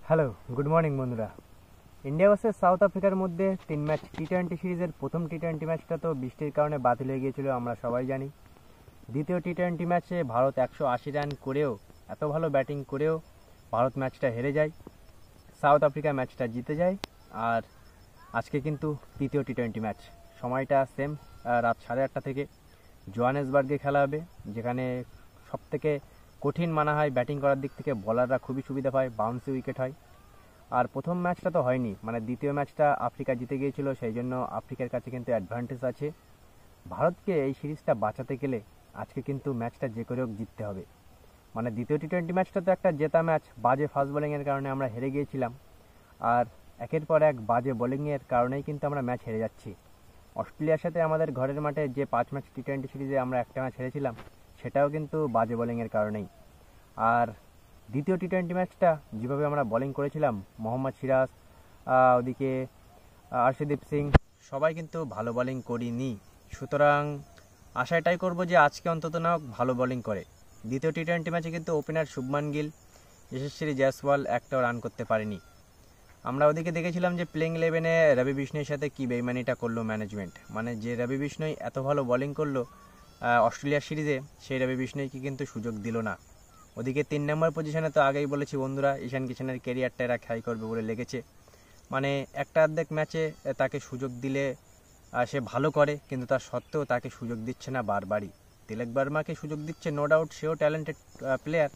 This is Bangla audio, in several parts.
হ্যালো, গুড মর্নিং বন্ধুরা। ইন্ডিয়া ভার্সেস সাউথ আফ্রিকার মধ্যে 3 ম্যাচ টি-20 সিরিজের প্রথম টি-20 ম্যাচটা তো বৃষ্টির কারণে বাতিল হয়ে গিয়েছিল, আমরা সবাই জানি। দ্বিতীয় টি-20 ম্যাচে ভারত 180 রান করেও, এত ভালো ব্যাটিং করেও ভারত ম্যাচটা হেরে যায়, সাউথ আফ্রিকা ম্যাচটা জিতে যায়। আর আজকে কিন্তু তৃতীয় টি-20 ম্যাচ, সময়টা সেম, রাত 8:30 থেকে জোহানেসবার্গে খেলা হবে, যেখানে সবথেকে কঠিন মানা হয় ব্যাটিং করার দিক থেকে। বলাররা খুবই সুবিধা পায়, বাউন্সি উইকেট হয়। আর প্রথম ম্যাচটা তো হয়নি, মানে দ্বিতীয় ম্যাচটা আফ্রিকা জিতে গিয়েছিল, সেই জন্য আফ্রিকার কাছে কিন্তু অ্যাডভান্টেজ আছে। ভারতকে এই সিরিজটা বাঁচাতে গেলে আজকে কিন্তু ম্যাচটা যে করে হোক জিততে হবে। মানে দ্বিতীয় টি-20 ম্যাচটা তো একটা জেতা ম্যাচ, বাজে ফাস্ট বোলিংয়ের কারণে আমরা হেরে গিয়েছিলাম। আর একের পর এক বাজে বোলিংয়ের কারণেই কিন্তু আমরা ম্যাচ হেরে যাচ্ছি। অস্ট্রেলিয়ার সাথে আমাদের ঘরের মাঠে যে 5 ম্যাচ টি-20 সিরিজে আমরা একটা ম্যাচ হেরেছিলাম, সেটাও কিন্তু বাজে বোলিংয়ের কারণেই। আর দ্বিতীয় টি-20 ম্যাচটা যেভাবে আমরা বোলিং করেছিলাম, মোহাম্মদ সিরাজ, ওদিকে আর্শদীপ সিং, সবাই কিন্তু ভালো বোলিং করিনি। সুতরাং আশা এটাই করবো যে আজকে অন্তত না হোক ভালো বোলিং করে। দ্বিতীয় টি-20 ম্যাচে কিন্তু ওপেনার শুভমান গিল, যশস্বী জয়সওয়াল একটাও রান করতে পারেনি। আমরা ওদিকে দেখেছিলাম যে প্লেইং 11-এ রবি বিষ্ণুর সাথে কী বেইমানিটা করলো ম্যানেজমেন্ট। মানে যে রবি বিষ্ণুই এত ভালো বোলিং করলো অস্ট্রেলিয়ার সিরিজে, সেই রবি বিষ্ণুইকে কিন্তু সুযোগ দিল না। ওদিকে 3 নম্বর পজিশনে তো আগেই বলেছি বন্ধুরা, ঈশান কিষানের ক্যারিয়ারটা এরা খাই করবে বলে লেগেছে। মানে একটা অর্ধেক ম্যাচে তাকে সুযোগ দিলে সে ভালো করে, কিন্তু তার সত্ত্বেও তাকে সুযোগ দিচ্ছে না বারবারই। তিলক বর্মাকে সুযোগ দিচ্ছে, নো ডাউট সেও ট্যালেন্টেড প্লেয়ার,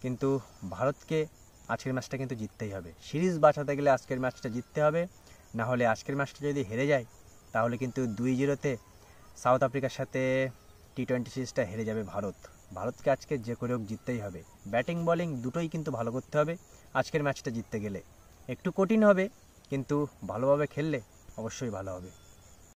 কিন্তু ভারতকে আজকের ম্যাচটা কিন্তু জিততেই হবে। সিরিজ বাঁচাতে গেলে আজকের ম্যাচটা জিততে হবে, না হলে আজকের ম্যাচটা যদি হেরে যায় তাহলে কিন্তু 2-0-তে সাউথ আফ্রিকার সাথে টি-20 সিরিজটা হেরে যাবে ভারত। ভারতকে আজকে যে করে হোক জিততেই হবে। ব্যাটিং বোলিং দুটোই কিন্তু ভালো করতে হবে আজকের ম্যাচটা জিততে গেলে। একটু কঠিন হবে, কিন্তু ভালোভাবে খেললে অবশ্যই ভালো হবে।